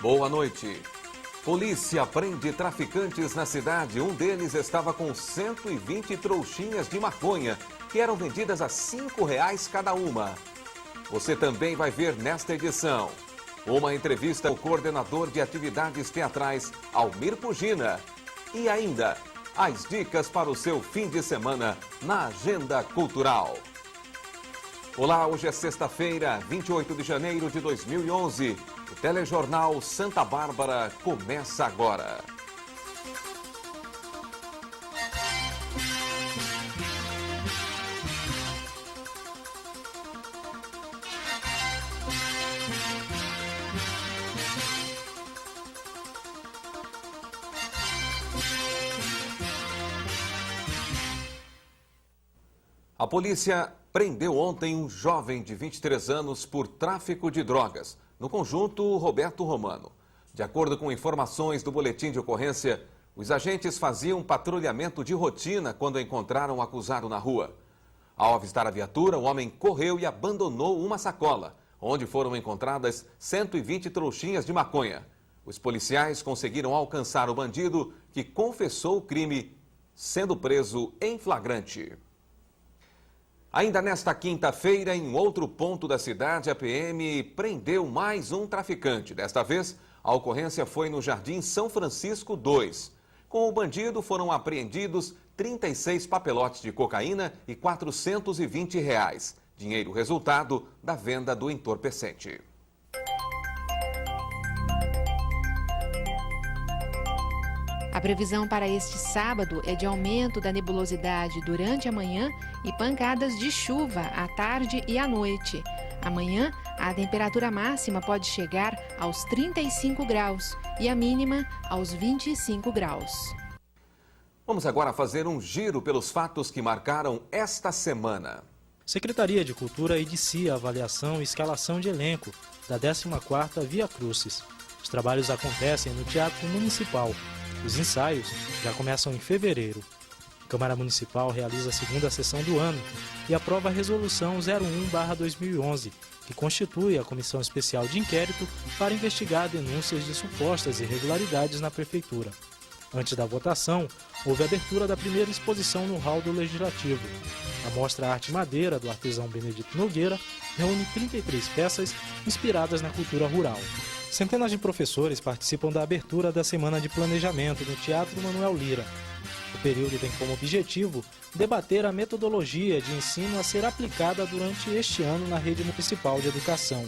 Boa noite. Polícia prende traficantes na cidade. Um deles estava com 120 trouxinhas de maconha, que eram vendidas a R$ 5,00 cada uma. Você também vai ver nesta edição uma entrevista ao coordenador de atividades teatrais, Almir Pugina. E ainda, as dicas para o seu fim de semana na Agenda Cultural. Olá, hoje é sexta-feira, 28 de janeiro de 2011. O telejornal Santa Bárbara começa agora. A polícia prendeu ontem um jovem de 23 anos por tráfico de drogas, no conjunto Roberto Romano. De acordo com informações do boletim de ocorrência, os agentes faziam patrulhamento de rotina quando encontraram o acusado na rua. Ao avistar a viatura, o homem correu e abandonou uma sacola, onde foram encontradas 120 trouxinhas de maconha. Os policiais conseguiram alcançar o bandido, que confessou o crime, sendo preso em flagrante. Ainda nesta quinta-feira, em outro ponto da cidade, a PM prendeu mais um traficante. Desta vez, a ocorrência foi no Jardim São Francisco 2. Com o bandido foram apreendidos 36 papelotes de cocaína e R$ 420. Dinheiro resultado da venda do entorpecente. A previsão para este sábado é de aumento da nebulosidade durante a manhã e pancadas de chuva à tarde e à noite. Amanhã, a temperatura máxima pode chegar aos 35 graus e a mínima aos 25 graus. Vamos agora fazer um giro pelos fatos que marcaram esta semana. Secretaria de Cultura inicia a avaliação e escalação de elenco da 14ª Via Crucis. Os trabalhos acontecem no Teatro Municipal. Os ensaios já começam em fevereiro. A Câmara Municipal realiza a segunda sessão do ano e aprova a Resolução 01/2011, que constitui a Comissão Especial de Inquérito para investigar denúncias de supostas irregularidades na Prefeitura. Antes da votação, houve a abertura da primeira exposição no hall do Legislativo. A mostra Arte Madeira, do artesão Benedito Nogueira, reúne 33 peças inspiradas na cultura rural. Centenas de professores participam da abertura da Semana de Planejamento no Teatro Manuel Lira. O período tem como objetivo debater a metodologia de ensino a ser aplicada durante este ano na rede municipal de educação.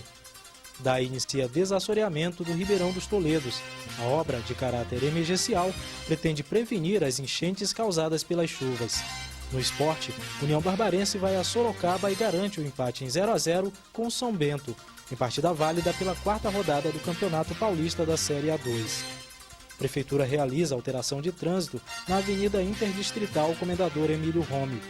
Daí inicia Desassoreamento do Ribeirão dos Toledos. A obra, de caráter emergencial, pretende prevenir as enchentes causadas pelas chuvas. No esporte, União Barbarense vai a Sorocaba e garante o empate em 0-0 com o São Bento, em partida válida pela 4ª rodada do Campeonato Paulista da Série A2. A Prefeitura realiza alteração de trânsito na Avenida Interdistrital Comendador Emílio Rome.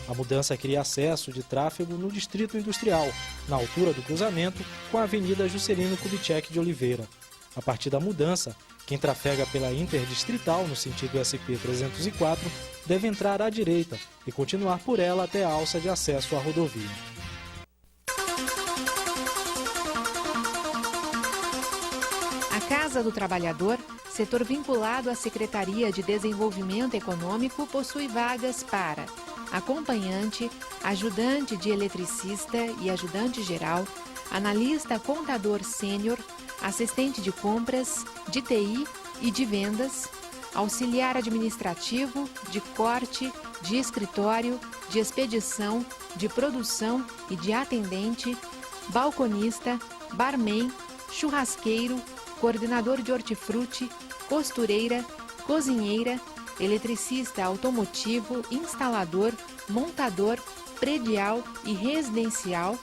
A mudança cria acesso de tráfego no Distrito Industrial, na altura do cruzamento com a Avenida Juscelino Kubitschek de Oliveira. A partir da mudança, quem trafega pela Interdistrital no sentido SP-304 deve entrar à direita e continuar por ela até a alça de acesso à rodovia. A Casa do Trabalhador, setor vinculado à Secretaria de Desenvolvimento Econômico, possui vagas para acompanhante, ajudante de eletricista e ajudante geral, analista contador sênior, assistente de compras, de TI e de vendas, auxiliar administrativo, de corte, de escritório, de expedição, de produção e de atendente, balconista, barman, churrasqueiro, coordenador de hortifruti, costureira, cozinheira, eletricista automotivo, instalador, montador, predial e residencial,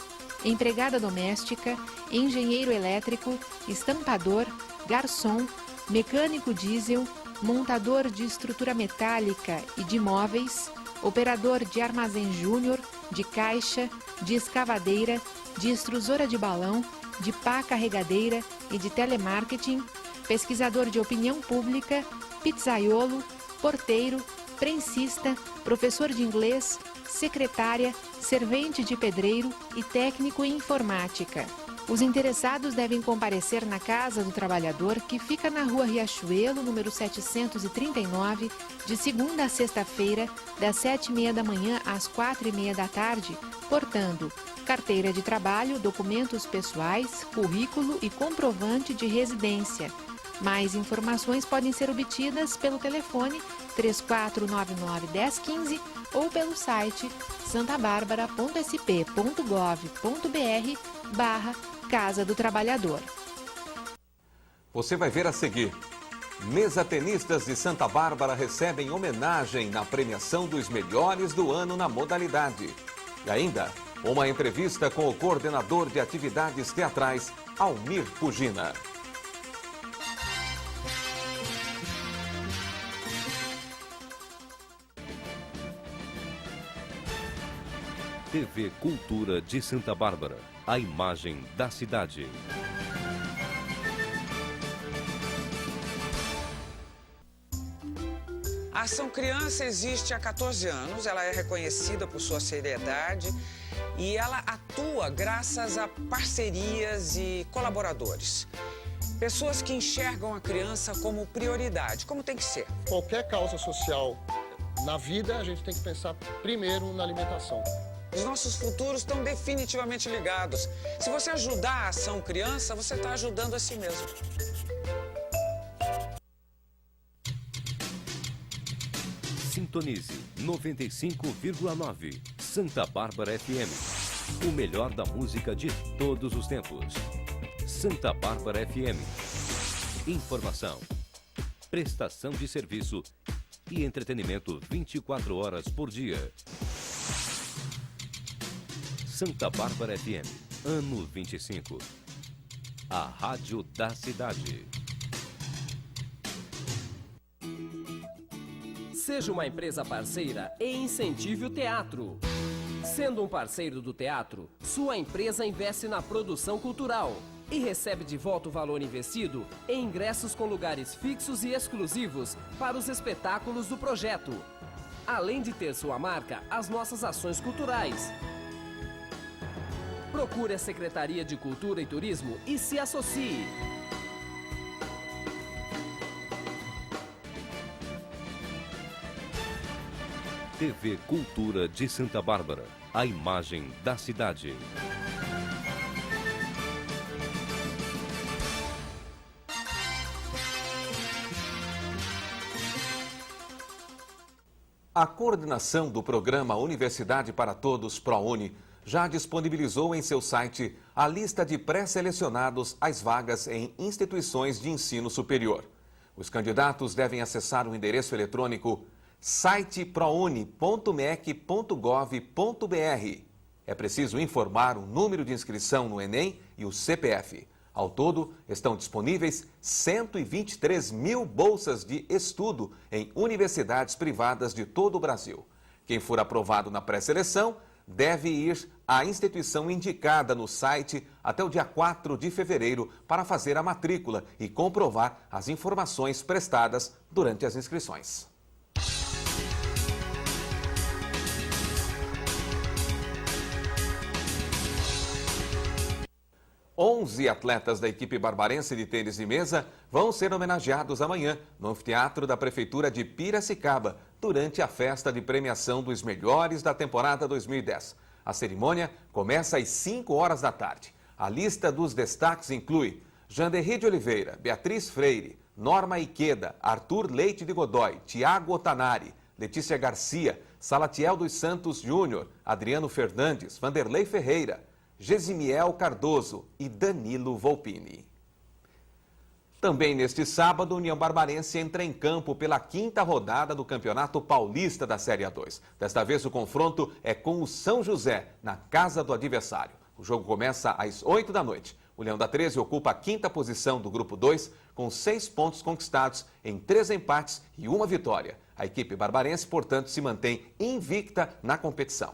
empregada doméstica, engenheiro elétrico, estampador, garçom, mecânico diesel, montador de estrutura metálica e de móveis, operador de armazém júnior, de caixa, de escavadeira, de extrusora de balão, de pá carregadeira e de telemarketing, pesquisador de opinião pública, pizzaiolo, porteiro, prensista, professor de inglês, secretária, servente de pedreiro e técnico em informática. Os interessados devem comparecer na Casa do Trabalhador, que fica na Rua Riachuelo, número 739, de segunda a sexta-feira, das 7h30 da manhã às 4h30 da tarde, portando carteira de trabalho, documentos pessoais, currículo e comprovante de residência. Mais informações podem ser obtidas pelo telefone 3499-1015 ou pelo site santabarbara.sp.gov.br/Casa do Trabalhador. Você vai ver a seguir. Mesatenistas de Santa Bárbara recebem homenagem na premiação dos melhores do ano na modalidade. E ainda, uma entrevista com o coordenador de atividades teatrais, Almir Pugina. TV Cultura de Santa Bárbara, a imagem da cidade. A Ação Criança existe há 14 anos, ela é reconhecida por sua seriedade e ela atua graças a parcerias e colaboradores. Pessoas que enxergam a criança como prioridade, como tem que ser. Qualquer causa social na vida, a gente tem que pensar primeiro na alimentação. Os nossos futuros estão definitivamente ligados. Se você ajudar a Ação Criança, você está ajudando a si mesmo. Sintonize 95,9 Santa Bárbara FM. O melhor da música de todos os tempos. Santa Bárbara FM. Informação, prestação de serviço e entretenimento 24 horas por dia. Santa Bárbara FM, ano 25. A rádio da cidade. Seja uma empresa parceira e incentive o teatro. Sendo um parceiro do teatro, sua empresa investe na produção cultural e recebe de volta o valor investido em ingressos com lugares fixos e exclusivos para os espetáculos do projeto. Além de ter sua marca, as nossas ações culturais. Procure a Secretaria de Cultura e Turismo e se associe. TV Cultura de Santa Bárbara, a imagem da cidade. A coordenação do programa Universidade para Todos ProUni já disponibilizou em seu site a lista de pré-selecionados às vagas em instituições de ensino superior. Os candidatos devem acessar o endereço eletrônico siteprouni.mec.gov.br. É preciso informar o número de inscrição no Enem e o CPF. Ao todo, estão disponíveis 123 mil bolsas de estudo em universidades privadas de todo o Brasil. Quem for aprovado na pré-seleção deve ir à instituição indicada no site até o dia 4 de fevereiro para fazer a matrícula e comprovar as informações prestadas durante as inscrições. 11 atletas da equipe barbarense de tênis de mesa vão ser homenageados amanhã no anfiteatro da Prefeitura de Piracicaba, durante a festa de premiação dos melhores da temporada 2010. A cerimônia começa às 5 horas da tarde. A lista dos destaques inclui Janderri de Oliveira, Beatriz Freire, Norma Iqueda, Arthur Leite de Godoy, Tiago Otanari, Letícia Garcia, Salatiel dos Santos Júnior, Adriano Fernandes, Vanderlei Ferreira, Gesimiel Cardoso e Danilo Volpini. Também neste sábado, União Barbarense entra em campo pela 5ª rodada do Campeonato Paulista da Série A2. Desta vez o confronto é com o São José, na casa do adversário. O jogo começa às 8 da noite. O Leão da 13 ocupa a 5ª posição do Grupo 2, com 6 pontos conquistados em 3 empates e 1 vitória. A equipe barbarense, portanto, se mantém invicta na competição.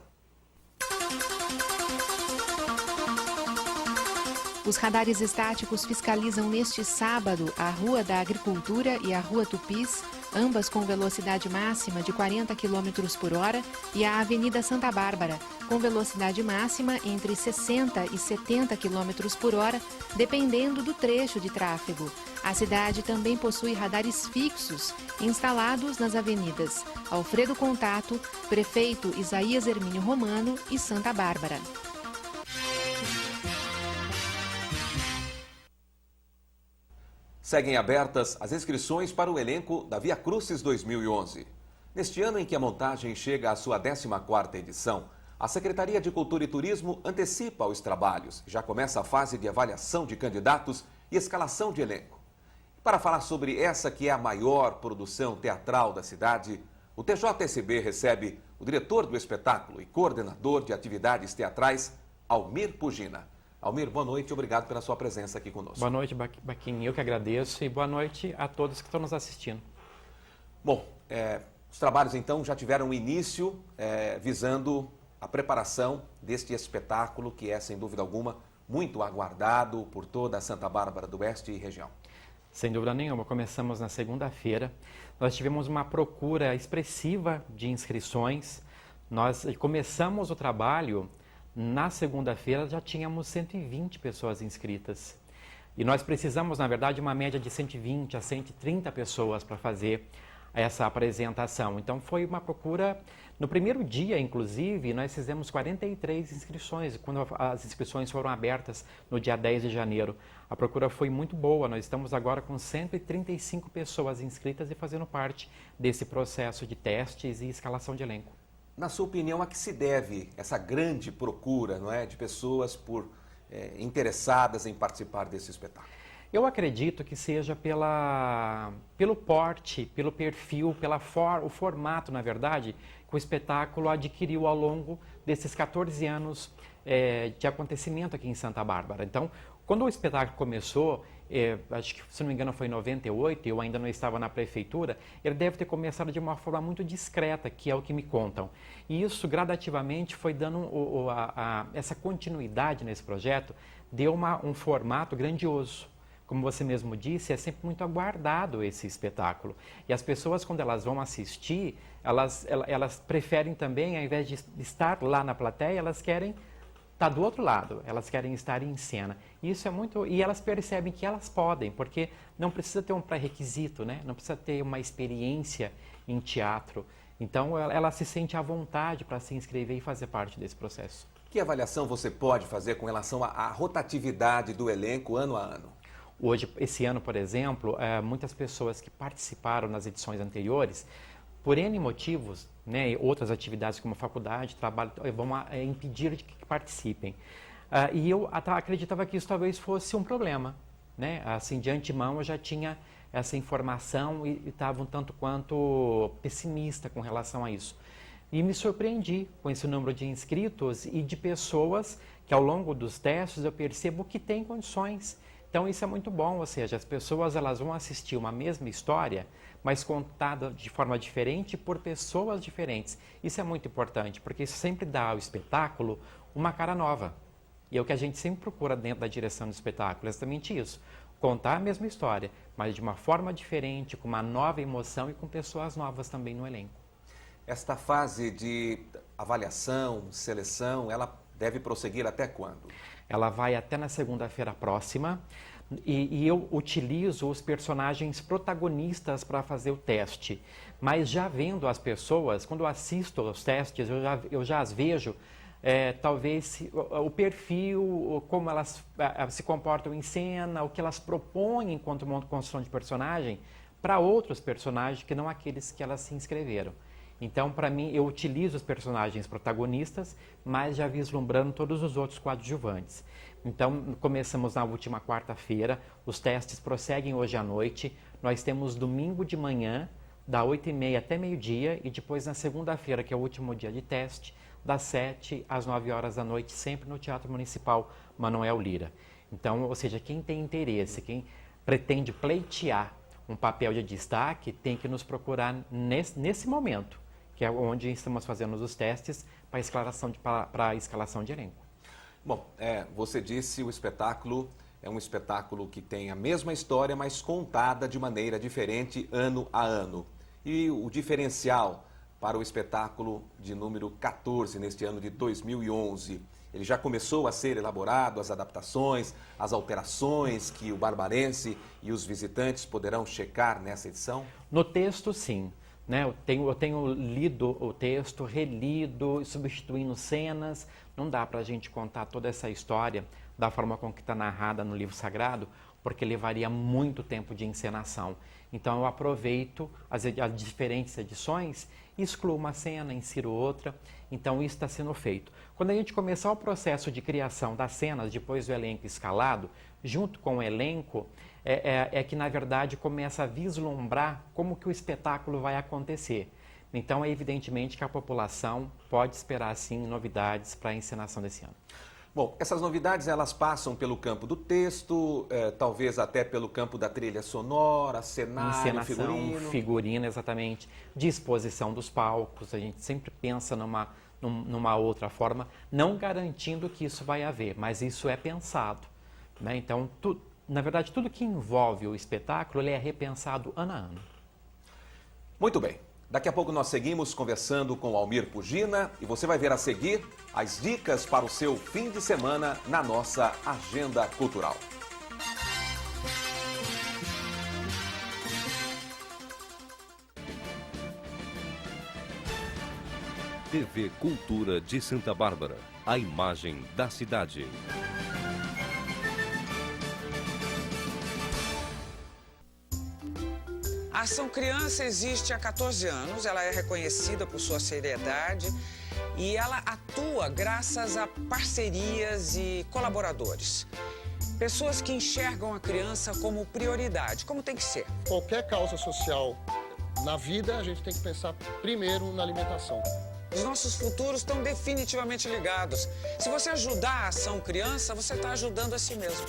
Os radares estáticos fiscalizam neste sábado a Rua da Agricultura e a Rua Tupis, ambas com velocidade máxima de 40 km por hora, e a Avenida Santa Bárbara, com velocidade máxima entre 60 e 70 km por hora, dependendo do trecho de tráfego. A cidade também possui radares fixos instalados nas avenidas Alfredo Contato, Prefeito Isaías Hermínio Romano e Santa Bárbara. Seguem abertas as inscrições para o elenco da Via Crucis 2011. Neste ano em que a montagem chega à sua 14ª edição, a Secretaria de Cultura e Turismo antecipa os trabalhos. Já começa a fase de avaliação de candidatos e escalação de elenco. Para falar sobre essa que é a maior produção teatral da cidade, o TJSB recebe o diretor do espetáculo e coordenador de atividades teatrais, Almir Pugina. Almir, boa noite e obrigado pela sua presença aqui conosco. Boa noite, Baquinho. Eu que agradeço e boa noite a todos que estão nos assistindo. Bom, os trabalhos então já tiveram início visando a preparação deste espetáculo que é, sem dúvida alguma, muito aguardado por toda a Santa Bárbara do Oeste e região. Sem dúvida nenhuma, começamos na segunda-feira. Nós tivemos uma procura expressiva de inscrições. Nós começamos o trabalho na segunda-feira, já tínhamos 120 pessoas inscritas. E nós precisamos, na verdade, uma média de 120 a 130 pessoas para fazer essa apresentação. Então foi uma procura. No primeiro dia, inclusive, nós fizemos 43 inscrições, quando as inscrições foram abertas no dia 10 de janeiro. A procura foi muito boa, nós estamos agora com 135 pessoas inscritas e fazendo parte desse processo de testes e escalação de elenco. Na sua opinião, a que se deve essa grande procura, não é, de pessoas interessadas em participar desse espetáculo? Eu acredito que seja pelo porte, pelo perfil, o formato, na verdade, que o espetáculo adquiriu ao longo desses 14 anos de acontecimento aqui em Santa Bárbara. Então, quando o espetáculo começou, acho que, se não me engano, foi em 98, eu ainda não estava na prefeitura, ele deve ter começado de uma forma muito discreta, que é o que me contam. E isso, gradativamente, foi dando essa continuidade nesse projeto, deu um formato grandioso. Como você mesmo disse, é sempre muito aguardado esse espetáculo. E as pessoas, quando elas vão assistir, elas preferem também, ao invés de estar lá na plateia, elas querem estar do outro lado, elas querem estar em cena. Isso é muito... E elas percebem que elas podem, porque não precisa ter um pré-requisito, né? Não precisa ter uma experiência em teatro. Então, ela se sente à vontade para se inscrever e fazer parte desse processo. Que avaliação você pode fazer com relação à rotatividade do elenco ano a ano? Hoje, esse ano, por exemplo, muitas pessoas que participaram nas edições anteriores, por N motivos, né, outras atividades como faculdade, trabalho, vão impedir de que participem. E eu acreditava que isso talvez fosse um problema, né? Assim, de antemão eu já tinha essa informação e estava um tanto quanto pessimista com relação a isso. E me surpreendi com esse número de inscritos e de pessoas que ao longo dos testes eu percebo que têm condições. Então isso é muito bom, ou seja, as pessoas elas vão assistir uma mesma história, mas contada de forma diferente por pessoas diferentes. Isso é muito importante, porque isso sempre dá ao espetáculo uma cara nova. E é o que a gente sempre procura dentro da direção do espetáculo, é exatamente isso. Contar a mesma história, mas de uma forma diferente, com uma nova emoção e com pessoas novas também no elenco. Esta fase de avaliação, seleção, ela deve prosseguir até quando? Ela vai até na segunda-feira próxima e eu utilizo os personagens protagonistas para fazer o teste. Mas já vendo as pessoas, quando eu assisto aos testes, eu já as vejo, talvez o perfil, como elas se comportam em cena, o que elas propõem enquanto construção de personagem para outros personagens que não aqueles que elas se inscreveram. Então, para mim, eu utilizo os personagens protagonistas, mas já vislumbrando todos os outros coadjuvantes. Então, começamos na última quarta-feira, os testes prosseguem hoje à noite. Nós temos domingo de manhã, da 8h30 até meio-dia, e depois na segunda-feira, que é o último dia de teste, das 7 às 9 horas da noite, sempre no Teatro Municipal Manoel Lira. Então, ou seja, quem tem interesse, quem pretende pleitear um papel de destaque, tem que nos procurar nesse momento, que é onde estamos fazendo os testes para a escalação de elenco. Bom, você disse o espetáculo é um espetáculo que tem a mesma história, mas contada de maneira diferente ano a ano. E o diferencial para o espetáculo de número 14 neste ano de 2011? Ele já começou a ser elaborado, as adaptações, as alterações que o barbarense e os visitantes poderão checar nessa edição? No texto, sim. Né? Eu tenho lido o texto, relido, substituindo cenas. Não dá para a gente contar toda essa história da forma com que está narrada no livro sagrado, porque levaria muito tempo de encenação. Então eu aproveito as diferentes edições, excluo uma cena, insiro outra. Então isso está sendo feito. Quando a gente começar o processo de criação das cenas, depois do elenco escalado, junto com o elenco, é que na verdade começa a vislumbrar como que o espetáculo vai acontecer. Então é evidentemente que a população pode esperar sim novidades para a encenação desse ano. Bom, essas novidades elas passam pelo campo do texto, talvez até pelo campo da trilha sonora, cenário, encenação, figurino, exatamente, disposição dos palcos. A gente sempre pensa numa outra forma, não garantindo que isso vai haver, mas isso é pensado. Né? Então, na verdade, tudo que envolve o espetáculo ele é repensado ano a ano. Muito bem. Daqui a pouco nós seguimos conversando com Almir Pugina e você vai ver a seguir as dicas para o seu fim de semana na nossa agenda cultural. TV Cultura de Santa Bárbara, a imagem da cidade. A Ação Criança existe há 14 anos, ela é reconhecida por sua seriedade e ela atua graças a parcerias e colaboradores. Pessoas que enxergam a criança como prioridade, como tem que ser. Qualquer causa social na vida, a gente tem que pensar primeiro na alimentação. Os nossos futuros estão definitivamente ligados. Se você ajudar a Ação Criança, você está ajudando a si mesmo.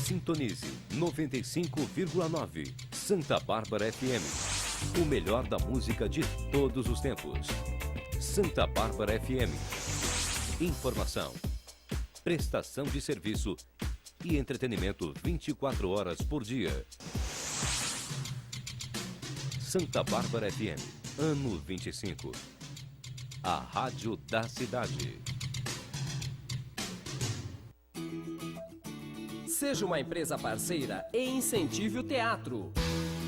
Sintonize 95,9 Santa Bárbara FM. O melhor da música de todos os tempos. Santa Bárbara FM. Informação, prestação de serviço e entretenimento 24 horas por dia. Santa Bárbara FM, ano 25. A rádio da cidade. Seja uma empresa parceira e incentive o teatro.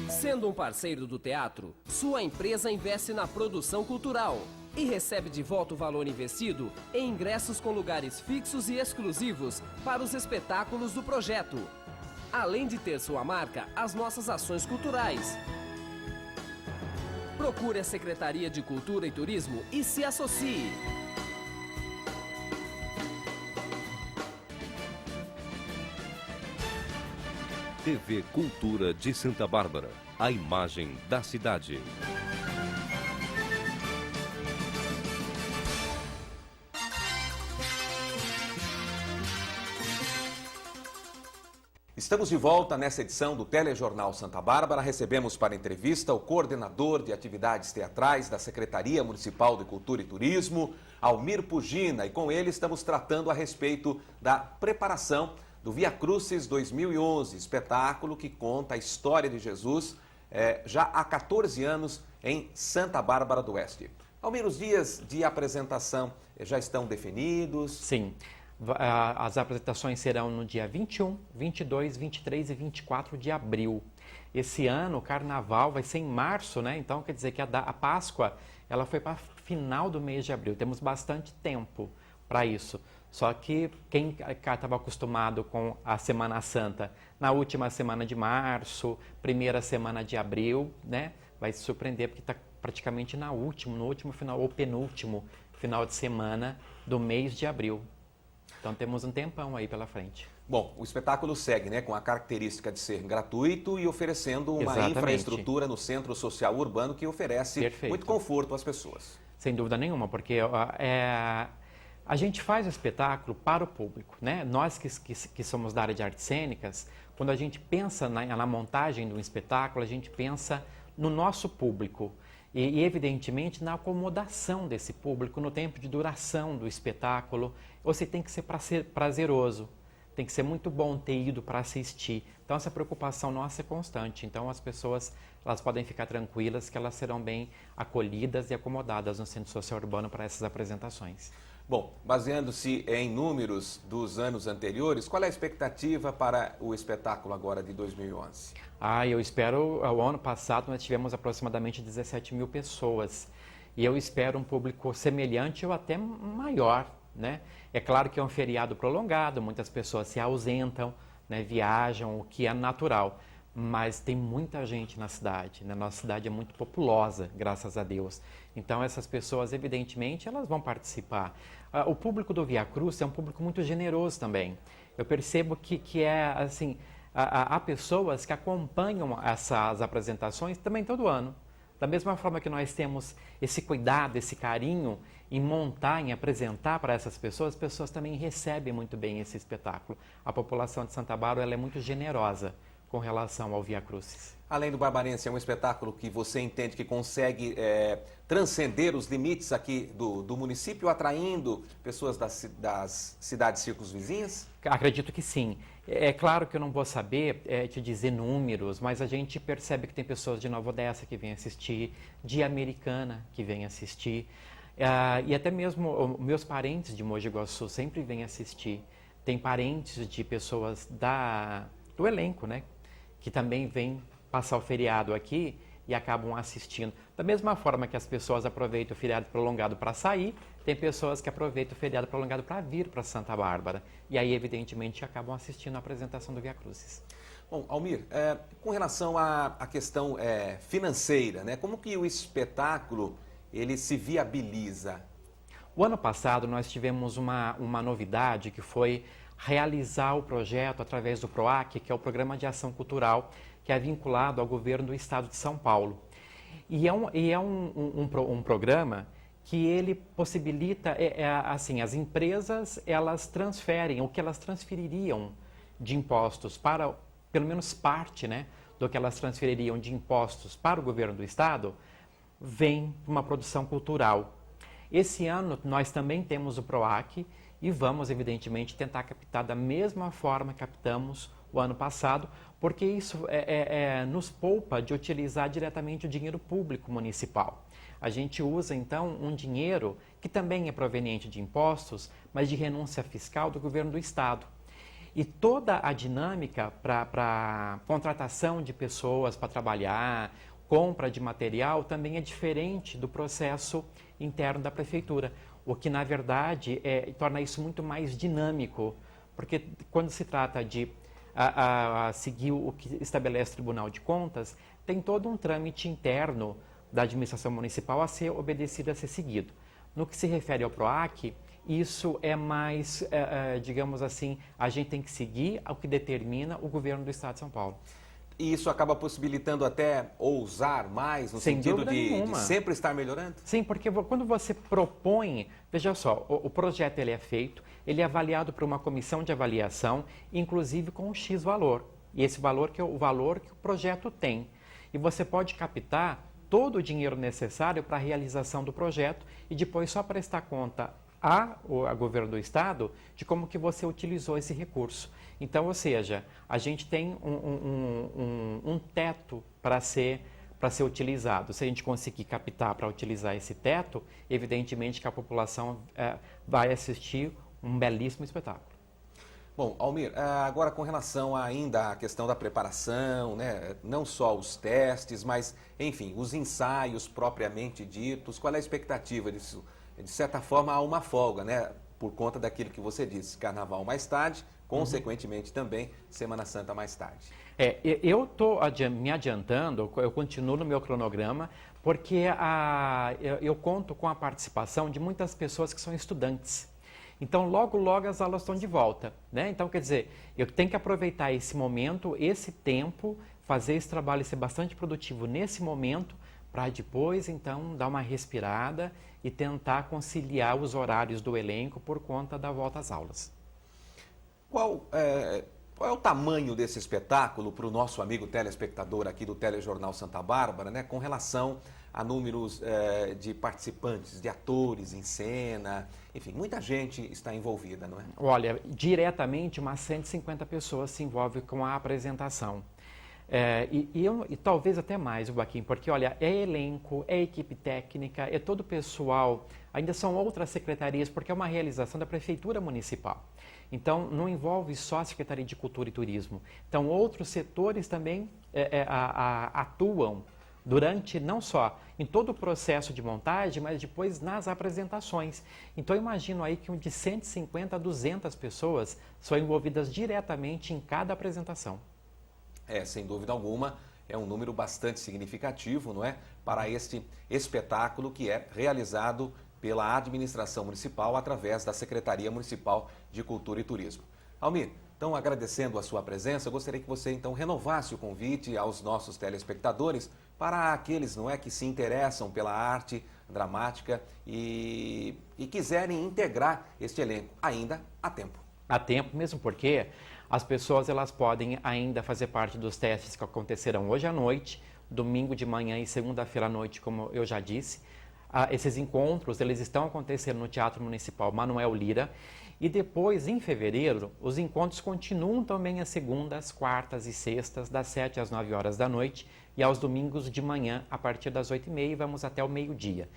Sendo um parceiro do teatro, sua empresa investe na produção cultural e recebe de volta o valor investido em ingressos com lugares fixos e exclusivos para os espetáculos do projeto. Além de ter sua marca, as nossas ações culturais. Procure a Secretaria de Cultura e Turismo e se associe. TV Cultura de Santa Bárbara, a imagem da cidade. Estamos de volta nessa edição do Telejornal Santa Bárbara. Recebemos para entrevista o coordenador de atividades teatrais da Secretaria Municipal de Cultura e Turismo, Almir Pugina, e com ele estamos tratando a respeito da preparação do Via Crucis 2011, espetáculo que conta a história de Jesus já há 14 anos em Santa Bárbara do Oeste. Almir, os dias de apresentação já estão definidos? Sim. As apresentações serão no dia 21, 22, 23 e 24 de abril. Esse ano o carnaval vai ser em março, né? Então quer dizer que a Páscoa ela foi para final do mês de abril. Temos bastante tempo para isso. Só que quem estava acostumado com a Semana Santa na última semana de março, primeira semana de abril, né? Vai se surpreender porque está praticamente no último final ou penúltimo final de semana do mês de abril. Então temos um tempão aí pela frente. Bom, o espetáculo segue, né, com a característica de ser gratuito e oferecendo uma infraestrutura no centro social urbano que oferece muito conforto às pessoas. Sem dúvida nenhuma, porque a gente faz o espetáculo para o público, né? Nós que somos da área de artes cênicas, quando a gente pensa na montagem do espetáculo, a gente pensa no nosso público. E, evidentemente, na acomodação desse público, no tempo de duração do espetáculo, você tem que ser prazeroso. tem que ser muito bom ter ido para assistir. Então essa preocupação nossa é constante. Então as pessoas elas podem ficar tranquilas que elas serão bem acolhidas e acomodadas no Centro Social Urbano para essas apresentações. Bom, baseando-se em números dos anos anteriores, qual é a expectativa para o espetáculo agora de 2011? Eu espero, o ano passado nós tivemos aproximadamente 17 mil pessoas e eu espero um público semelhante ou até maior, né? É claro que é um feriado prolongado, muitas pessoas se ausentam, né, viajam, o que é natural, mas tem muita gente na cidade, né? Nossa cidade é muito populosa, graças a Deus. Então essas pessoas, evidentemente, elas vão participar. O público do Via Cruz é um público muito generoso também. Eu percebo que é assim, há pessoas que acompanham essas apresentações também todo ano. Da mesma forma que nós temos esse cuidado, esse carinho em montar, em apresentar para essas pessoas, as pessoas também recebem muito bem esse espetáculo. A população de Santa Bárbara ela é muito generosa com relação ao Via Crucis. Além do Barbarense, é um espetáculo que você entende que consegue transcender os limites aqui do município, atraindo pessoas das cidades circunvizinhas? Acredito que sim. É claro que eu não vou saber te dizer números, mas a gente percebe que tem pessoas de Nova Odessa que vêm assistir, de Americana que vêm assistir, e até mesmo meus parentes de Mogi Guaçu sempre vêm assistir. Tem parentes de pessoas do elenco, né, que também vêm passar o feriado aqui e acabam assistindo. Da mesma forma que as pessoas aproveitam o feriado prolongado para sair, tem pessoas que aproveitam o feriado prolongado para vir para Santa Bárbara. E aí, evidentemente, acabam assistindo a apresentação do Via Crucis. Bom, Almir, com relação à questão financeira, né, como que o espetáculo ele se viabiliza? O ano passado nós tivemos uma novidade que foi realizar o projeto através do PROAC, que é o Programa de Ação Cultural, que é vinculado ao governo do estado de São Paulo. E é um programa que ele possibilita, assim, as empresas, elas transferem o que elas transfeririam de impostos para, pelo menos parte, né, do que elas transfeririam de impostos para o governo do estado, vem uma produção cultural. Esse ano nós também temos o PROAC e vamos, evidentemente, tentar captar da mesma forma que captamos o ano passado, porque isso nos poupa de utilizar diretamente o dinheiro público municipal. A gente usa, então, um dinheiro que também é proveniente de impostos, mas de renúncia fiscal do governo do estado. E toda a dinâmica para contratação de pessoas para trabalhar, compra de material, também é diferente do processo interno da prefeitura, o que, na verdade, torna isso muito mais dinâmico, porque quando se trata de seguir o que estabelece o Tribunal de Contas, tem todo um trâmite interno da administração municipal a ser obedecido, a ser seguido. No que se refere ao PROAC, isso é mais, digamos assim, a gente tem que seguir ao que determina o governo do estado de São Paulo. E isso acaba possibilitando até ousar mais, no Sem sentido dúvida de nenhuma. sempre estar melhorando? Sim, porque quando você propõe, veja só, o projeto ele é feito, ele é avaliado por uma comissão de avaliação, inclusive com um X valor. E esse valor que é o valor que o projeto tem. E você pode captar todo o dinheiro necessário para a realização do projeto e depois só prestar conta a governo do estado de como que você utilizou esse recurso. Então, ou seja, a gente tem um teto para ser utilizado. Se a gente conseguir captar para utilizar esse teto, evidentemente que a população vai assistir um belíssimo espetáculo. Bom, Almir, agora com relação ainda à questão da preparação, né, não só os testes, mas, enfim, os ensaios propriamente ditos, qual é a expectativa disso? De certa forma, há uma folga, né, por conta daquilo que você disse, Carnaval mais tarde, consequentemente também Semana Santa mais tarde. Eu estou me adiantando, eu continuo no meu cronograma, porque eu conto com a participação de muitas pessoas que são estudantes. Então, logo as aulas estão de volta, né? Então, quer dizer, eu tenho que aproveitar esse momento, esse tempo, fazer esse trabalho ser bastante produtivo nesse momento, para depois, então, dar uma respirada e tentar conciliar os horários do elenco por conta da volta às aulas. Qual é o tamanho desse espetáculo para o nosso amigo telespectador aqui do Telejornal Santa Bárbara, né, com relação há números de participantes, de atores em cena, enfim, muita gente está envolvida, não é? Olha, diretamente umas 150 pessoas se envolvem com a apresentação. E talvez até mais, Joaquim, porque olha, é elenco, é equipe técnica, é todo o pessoal, ainda são outras secretarias, porque é uma realização da Prefeitura Municipal. Então, não envolve só a Secretaria de Cultura e Turismo. Então, outros setores também atuam durante, não só em todo o processo de montagem, mas depois nas apresentações. Então, eu imagino aí que de 150 a 200 pessoas são envolvidas diretamente em cada apresentação. Sem dúvida alguma, é um número bastante significativo, não é? Para este espetáculo que é realizado pela administração municipal através da Secretaria Municipal de Cultura e Turismo. Almir, então agradecendo a sua presença, eu gostaria que você então renovasse o convite aos nossos telespectadores para aqueles, não é, que se interessam pela arte dramática e quiserem integrar este elenco. Ainda há tempo. Há tempo, mesmo porque as pessoas elas podem ainda fazer parte dos testes que acontecerão hoje à noite, domingo de manhã e segunda-feira à noite, como eu já disse. Esses encontros eles estão acontecendo no Teatro Municipal Manuel Lira. E depois, em fevereiro, os encontros continuam também às segundas, quartas e sextas, das 7 às 9 horas da noite, e aos domingos de manhã, a partir das 8h30, e vamos até o meio-dia.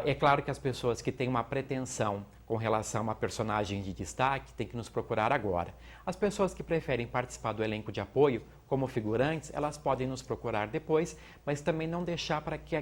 É claro que as pessoas que têm uma pretensão com relação a uma personagem de destaque têm que nos procurar agora. As pessoas que preferem participar do elenco de apoio, como figurantes, elas podem nos procurar depois, mas também não deixar para que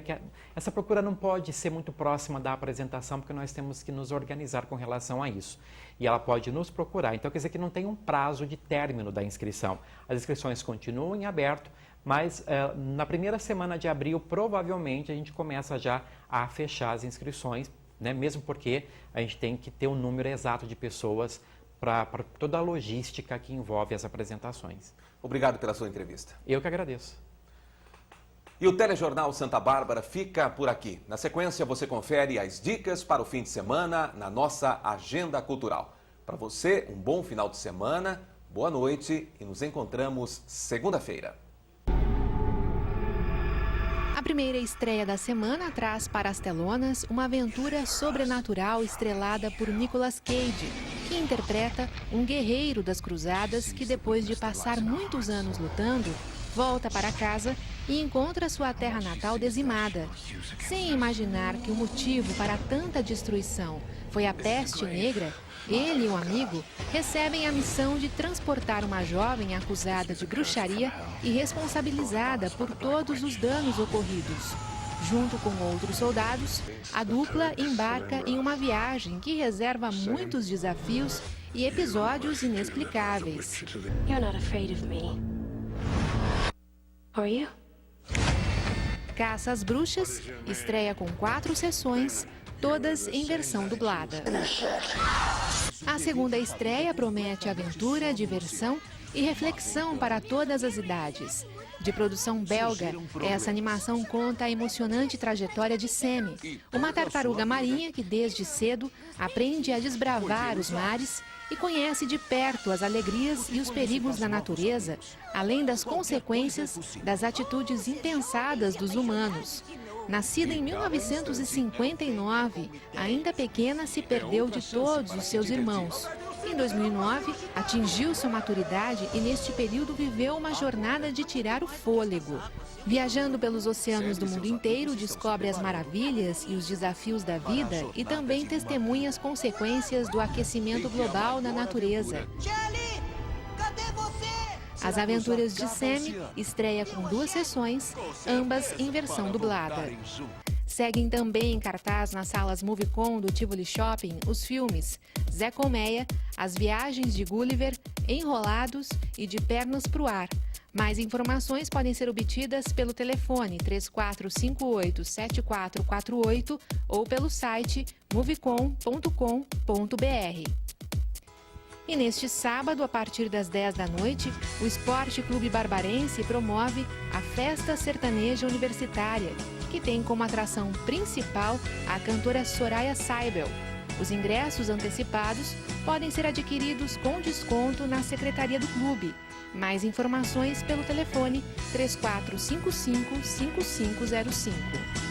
essa procura não pode ser muito próxima da apresentação, porque nós temos que nos organizar com relação a isso. E ela pode nos procurar. Então, quer dizer que não tem um prazo de término da inscrição. As inscrições continuam em aberto, mas na primeira semana de abril, provavelmente, a gente começa já a fechar as inscrições, né? Mesmo porque a gente tem que ter um número exato de pessoas para toda a logística que envolve as apresentações. Obrigado pela sua entrevista. Eu que agradeço. E o Telejornal Santa Bárbara fica por aqui. Na sequência, você confere as dicas para o fim de semana na nossa agenda cultural. Para você, um bom final de semana, boa noite e nos encontramos segunda-feira. A primeira estreia da semana traz para as telonas uma aventura sobrenatural estrelada por Nicolas Cage, que interpreta um guerreiro das cruzadas que, depois de passar muitos anos lutando, volta para casa e encontra sua terra natal dizimada. Sem imaginar que o motivo para tanta destruição foi a peste negra, ele e um amigo recebem a missão de transportar uma jovem acusada de bruxaria e responsabilizada por todos os danos ocorridos. Junto com outros soldados, a dupla embarca em uma viagem que reserva muitos desafios e episódios inexplicáveis. You're not afraid of me. Are you? Caça às Bruxas estreia com 4 sessões, todas em versão dublada. A segunda estreia promete aventura, diversão e reflexão para todas as idades. De produção belga, essa animação conta a emocionante trajetória de Sammy, uma tartaruga marinha que desde cedo aprende a desbravar os mares e conhece de perto as alegrias e os perigos da natureza, além das consequências das atitudes impensadas dos humanos. Nascida em 1959, ainda pequena se perdeu de todos os seus irmãos. Em 2009, atingiu sua maturidade e neste período viveu uma jornada de tirar o fôlego. Viajando pelos oceanos do mundo inteiro, descobre as maravilhas e os desafios da vida e também testemunha as consequências do aquecimento global na natureza. Jelly, cadê você? As Aventuras de Sammy estreia com 2 sessões, ambas em versão dublada. Seguem também em cartaz nas salas Movicon do Tivoli Shopping os filmes Zé Colmeia, As Viagens de Gulliver, Enrolados e De Pernas pro Ar. Mais informações podem ser obtidas pelo telefone 3458-7448 ou pelo site movicon.com.br. E neste sábado, a partir das 10 da noite, o Esporte Clube Barbarense promove a Festa Sertaneja Universitária, que tem como atração principal a cantora Soraya Seibel. Os ingressos antecipados podem ser adquiridos com desconto na secretaria do clube. Mais informações pelo telefone 3455-5505.